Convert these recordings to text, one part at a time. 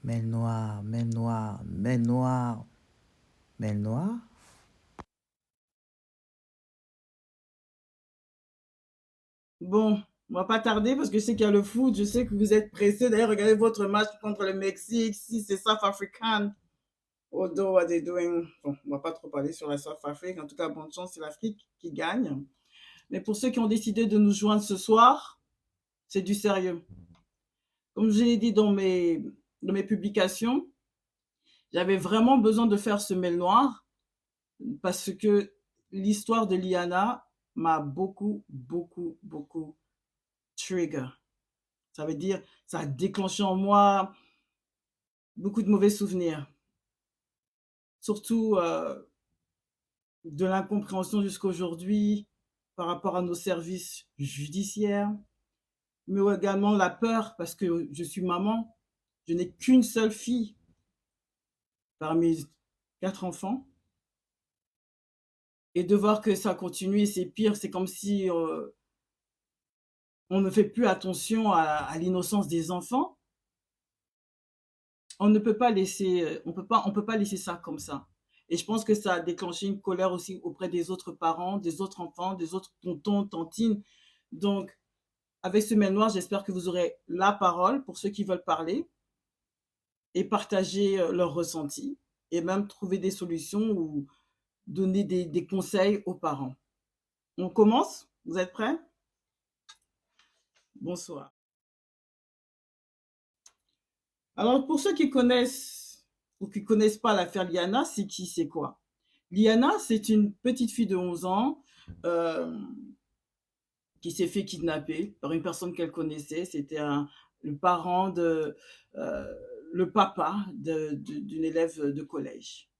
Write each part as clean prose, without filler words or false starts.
Mer Noire, mer Noire, mer Noire, mer Noire. Bon, on va pas tarder parce que je sais qu'il y a le foot, je sais que vous êtes pressés. D'ailleurs, regardez votre match contre le Mexique, si c'est South African. Although what they're doing, bon, on va pas trop parler sur la South Afrique. En tout cas, bonne chance, c'est l'Afrique qui gagne. Mais pour ceux qui ont décidé de nous joindre ce soir, c'est du sérieux. Comme je l'ai dit dans mes publications, j'avais vraiment besoin de faire ce mail noir parce que l'histoire de Liana m'a beaucoup trigger. Ça veut dire, ça a déclenché en moi beaucoup de mauvais souvenirs. Surtout de l'incompréhension jusqu'à aujourd'hui par rapport à nos services judiciaires, mais également la peur parce que je suis maman, je n'ai qu'une seule fille parmi 4 enfants. Et de voir que ça continue et c'est pire, c'est comme si on ne fait plus attention à l'innocence des enfants. On ne peut pas laisser, on peut pas laisser ça comme ça. Et je pense que ça a déclenché une colère aussi auprès des autres parents, des autres enfants, des autres tontons, tantines. Donc, avec ce mail noir, j'espère que vous aurez la parole pour ceux qui veulent parler et partager leurs ressentis et même trouver des solutions ou donner des conseils aux parents. On commence? Vous êtes prêts? Bonsoir. Alors, pour ceux qui connaissent ou qui ne connaissent pas l'affaire Liana, c'est qui, c'est quoi? Liana, c'est une petite fille de 11 ans euh, qui s'est fait kidnapper par une personne qu'elle connaissait. C'était le parent euh, le papa d'une élève de collège.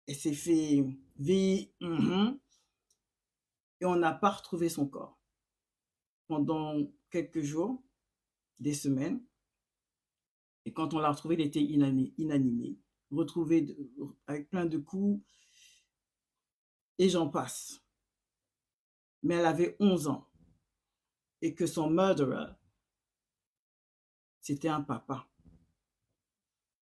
Elle s'est fait et on n'a pas retrouvé son corps pendant quelques jours, des semaines. Et quand on l'a retrouvé, il était inanimé, retrouvé avec plein de coups, et j'en passe. Mais elle avait 11 ans, et que son murderer, c'était un papa.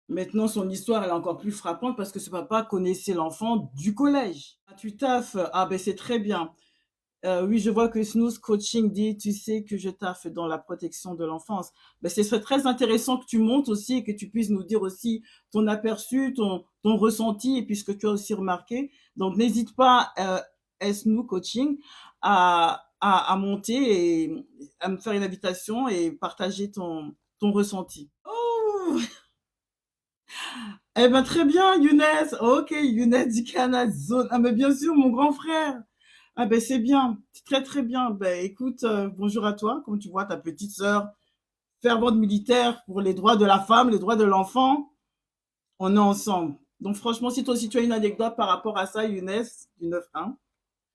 Maintenant, son histoire, elle est encore plus frappante parce que ce papa connaissait l'enfant du collège. Ah, tu taffes, ah ben c'est très bien. Oui, je vois que Snooze Coaching dit, tu sais que je taffe dans la protection de l'enfance. Ben, ce serait très intéressant que tu montes aussi et que tu puisses nous dire aussi ton aperçu, ton ressenti et puis ce que tu as aussi remarqué. Donc, n'hésite pas, Snooze Coaching, à monter et à me faire une invitation et partager ton ressenti. Oh, eh ben très bien, Younes. Ok, Younes du Canada Zone. Ah, mais bien sûr, mon grand frère. Ah ben c'est bien, c'est très bien. Ben écoute, bonjour à toi. Comme tu vois, ta petite sœur, fervente militaire pour les droits de la femme, les droits de l'enfant, on est ensemble. Donc franchement, si toi aussi tu as une anecdote par rapport à ça, Younes, du 9-1,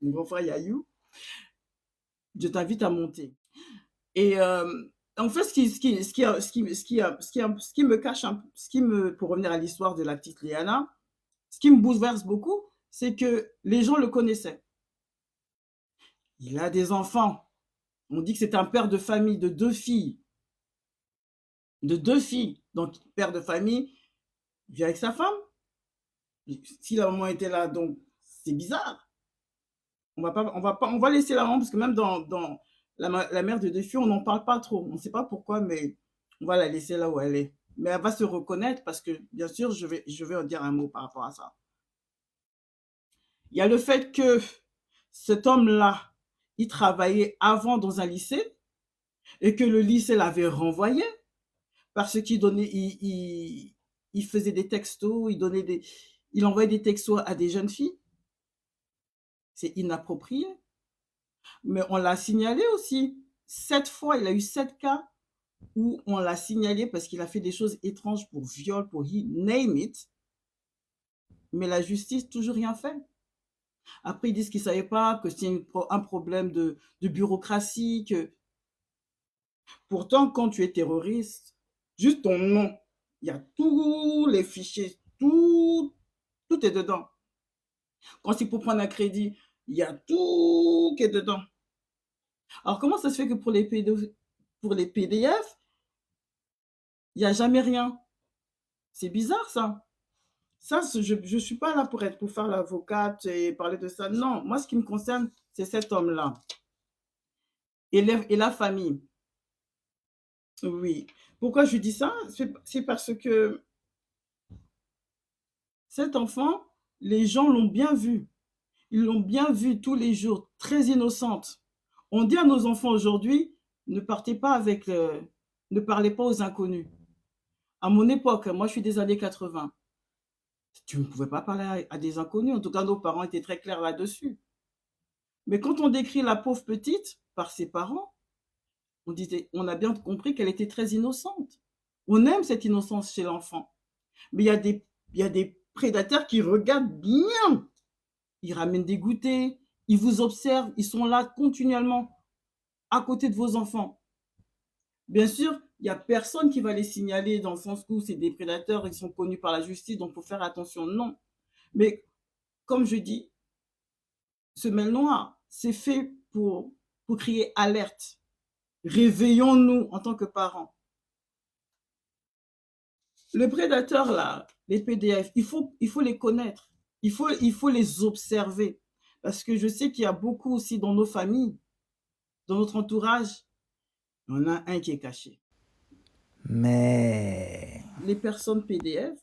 mon grand frère Yayou, je t'invite à monter. Et en fait, ce qui me cache, pour revenir à l'histoire de la petite Léana, ce qui me bouleverse beaucoup, c'est que les gens le connaissaient. Il a des enfants. On dit que c'est un père de famille de 2 filles. De 2 filles. Donc, père de famille, il vit avec sa femme. Si la maman était là, donc c'est bizarre. On va laisser la maman parce que même dans la mère de 2 filles, on n'en parle pas trop. On ne sait pas pourquoi, mais on va la laisser là où elle est. Mais elle va se reconnaître parce que, bien sûr, je vais en dire un mot par rapport à ça. Il y a le fait que cet homme-là, il travaillait avant dans un lycée et que le lycée l'avait renvoyé parce qu'il donnait, il faisait des textos, il envoyait des textos à des jeunes filles. C'est inapproprié. Mais on l'a signalé aussi. 7 fois, il a eu 7 cas où on l'a signalé parce qu'il a fait des choses étranges pour viol, pour name it. Mais la justice, toujours rien fait. Après, ils disent qu'ils ne savaient pas que c'est un problème de bureaucratie. Pourtant, quand tu es terroriste, juste ton nom, il y a tous les fichiers, tout est dedans. Quand c'est pour prendre un crédit, il y a tout qui est dedans. Alors, comment ça se fait que pour les PDF, il n'y a jamais rien? C'est bizarre ça. Ça, je ne suis pas là pour faire l'avocate et parler de ça. Non, moi, ce qui me concerne, c'est cet homme-là et la famille. Oui. Pourquoi je dis ça? C'est parce que cet enfant, les gens l'ont bien vu. Ils l'ont bien vue tous les jours, très innocente. On dit à nos enfants aujourd'hui, ne partez pas avec, ne parlez pas aux inconnus. À mon époque, moi je suis des années 80, tu ne pouvais pas parler à des inconnus. En tout cas, nos parents étaient très clairs là-dessus. Mais quand on décrit la pauvre petite par ses parents, on a bien compris qu'elle était très innocente. On aime cette innocence chez l'enfant. Mais il y a des prédateurs qui regardent bien. Ils ramènent des goûters, ils vous observent, ils sont là continuellement à côté de vos enfants. Bien sûr, il n'y a personne qui va les signaler dans le sens où c'est des prédateurs, ils sont connus par la justice, donc il faut faire attention. Non. Mais comme je dis, ce mail noir, c'est fait pour crier alerte. Réveillons-nous en tant que parents. Le prédateur, là, les PDF, il faut les connaître. Il faut les observer. Parce que je sais qu'il y a beaucoup aussi dans nos familles, dans notre entourage, il y en a un qui est caché. Mais Les personnes PDF,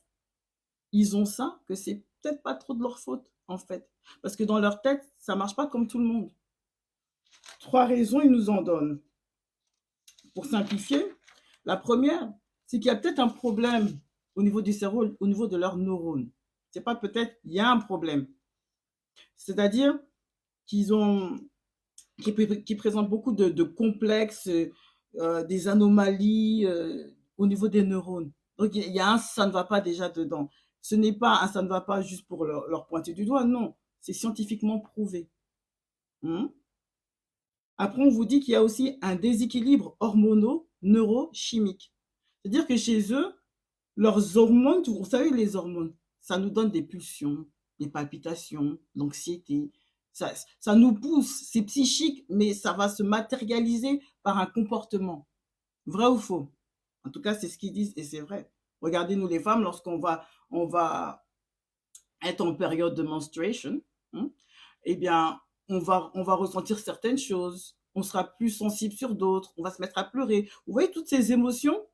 ils ont ça, que c'est peut-être pas trop de leur faute, en fait. Parce que dans leur tête, ça marche pas comme tout le monde. 3 raisons, ils nous en donnent. Pour simplifier, la première, c'est qu'il y a peut-être un problème au niveau du cerveau, au niveau de leurs neurones. C'est pas peut-être, il y a un problème. C'est-à-dire qu'ils ont, qui présentent beaucoup de complexes, des anomalies au niveau des neurones. Donc, il y a un ça ne va pas déjà dedans. Ce n'est pas un ça ne va pas juste pour leur pointer du doigt, non. C'est scientifiquement prouvé. Après, on vous dit qu'il y a aussi un déséquilibre hormono-neurochimique. C'est-à-dire que chez eux, leurs hormones, vous savez, les hormones, ça nous donne des pulsions, des palpitations, l'anxiété. Ça nous pousse, c'est psychique, mais ça va se matérialiser par un comportement. Vrai ou faux? En tout cas, c'est ce qu'ils disent et c'est vrai. Regardez, nous les femmes, on va être en période de menstruation, eh bien, on va ressentir certaines choses, on sera plus sensible sur d'autres, on va se mettre à pleurer. Vous voyez toutes ces émotions?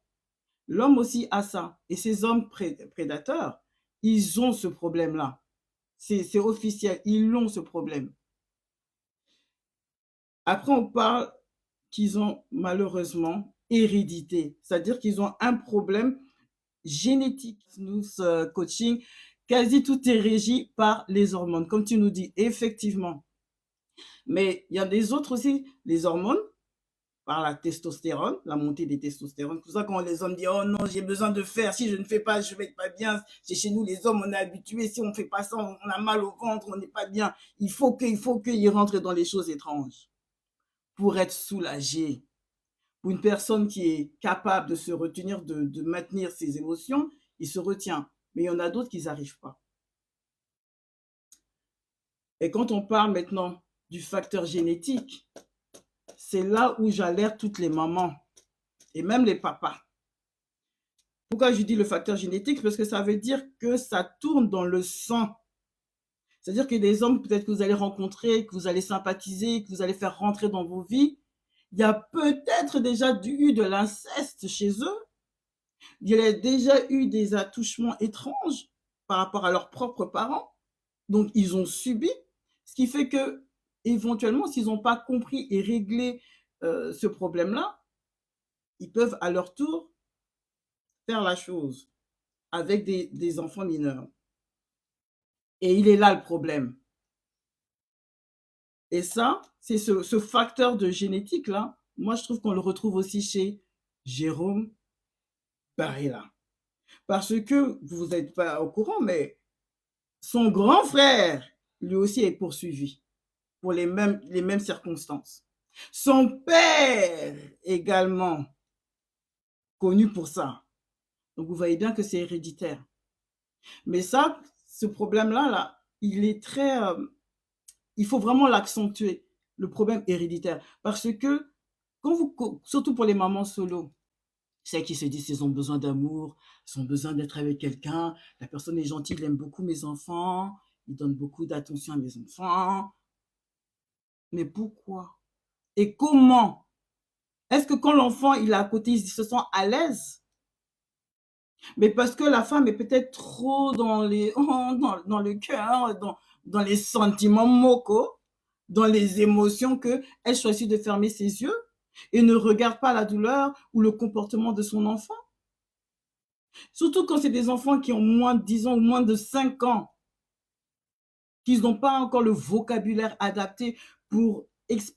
L'homme aussi a ça. Et ces hommes prédateurs, ils ont ce problème-là. C'est officiel, ils ont ce problème. Après, on parle qu'ils ont malheureusement hérédité, c'est-à-dire qu'ils ont un problème génétique. Nous, ce coaching, quasi tout est régi par les hormones, comme tu nous dis, effectivement. Mais il y a des autres aussi, les hormones, par la testostérone, la montée des testostérones. C'est pour ça quand les hommes disent oh non, j'ai besoin de faire, si je ne fais pas, je vais être pas bien. C'est chez nous les hommes, on est habitués, si on ne fait pas ça, on a mal au ventre, on n'est pas bien. Il faut qu'ils rentrent dans les choses étranges pour être soulagé. Pour une personne qui est capable de se retenir, de maintenir ses émotions, il se retient. Mais il y en a d'autres qui n'arrivent pas. Et quand on parle maintenant du facteur génétique, c'est là où j'alerte toutes les mamans et même les papas. Pourquoi je dis le facteur génétique? Parce que ça veut dire que ça tourne dans le sang. C'est-à-dire que des hommes peut-être que vous allez rencontrer, que vous allez sympathiser, que vous allez faire rentrer dans vos vies, il y a peut-être déjà eu de l'inceste chez eux. Il y a déjà eu des attouchements étranges par rapport à leurs propres parents. Donc, ils ont subi. Ce qui fait que, éventuellement, s'ils n'ont pas compris et réglé ce problème-là, ils peuvent à leur tour faire la chose avec des enfants mineurs. Et il est là le problème. Et ça, c'est ce facteur de génétique-là, moi, je trouve qu'on le retrouve aussi chez Jérôme Barilla. Parce que, vous n'êtes pas au courant, mais son grand frère, lui aussi, est poursuivi pour les mêmes circonstances. Son père, également, connu pour ça. Donc, vous voyez bien que c'est héréditaire. Mais ça, ce problème-là, là, il est très... il faut vraiment l'accentuer, le problème héréditaire. Parce que, surtout pour les mamans solo, C'est qui se disent qu'ils ont besoin d'amour, ils ont besoin d'être avec quelqu'un. La personne est gentille, il aime beaucoup mes enfants, il donne beaucoup d'attention à mes enfants. Mais pourquoi? Et comment? Est-ce que quand l'enfant il est à côté, il se sent à l'aise? Mais parce que la femme est peut-être trop dans les dans le cœur, dans les sentiments mocos, dans les émotions qu'elle choisit de fermer ses yeux et ne regarde pas la douleur ou le comportement de son enfant. Surtout quand c'est des enfants qui ont moins de 10 ans ou moins de 5 ans, qu'ils n'ont pas encore le vocabulaire adapté pour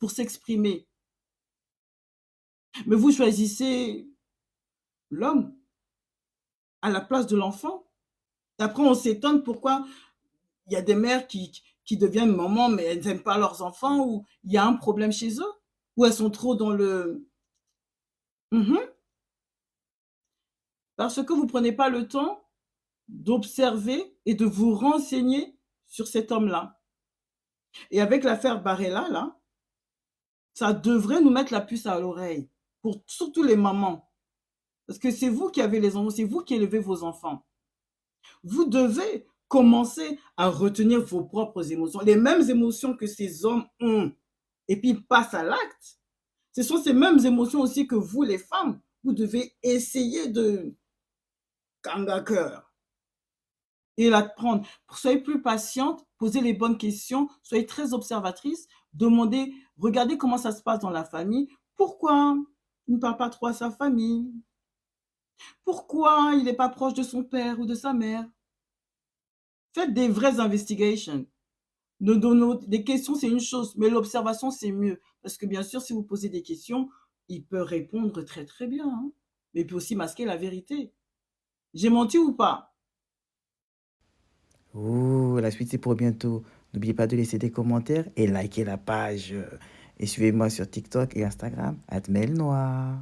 s'exprimer. Mais vous choisissez l'homme à la place de l'enfant. Après, on s'étonne pourquoi il y a des mères qui deviennent mamans, mais elles n'aiment pas leurs enfants, ou il y a un problème chez eux, ou elles sont trop dans le parce que vous ne prenez pas le temps d'observer et de vous renseigner sur cet homme-là. Et avec l'affaire Barella, là, ça devrait nous mettre la puce à l'oreille, pour surtout les mamans. Parce que c'est vous qui avez les enfants, c'est vous qui élevez vos enfants. Vous devez commencer à retenir vos propres émotions, les mêmes émotions que ces hommes ont, et puis passent à l'acte. Ce sont ces mêmes émotions aussi que vous, les femmes, vous devez essayer de kang à cœur et la prendre. Soyez plus patiente, posez les bonnes questions, soyez très observatrice, demandez, regardez comment ça se passe dans la famille. Pourquoi il ne parle pas trop à sa famille? Pourquoi il n'est pas proche de son père ou de sa mère? Faites des vraies investigations. Des questions, c'est une chose, mais l'observation, c'est mieux. Parce que bien sûr, si vous posez des questions, il peut répondre très très bien, hein. Mais il peut aussi masquer la vérité. J'ai menti ou pas? Ouh, la suite, c'est pour bientôt. N'oubliez pas de laisser des commentaires et liker la page. Et suivez-moi sur TikTok et Instagram, @melnoir.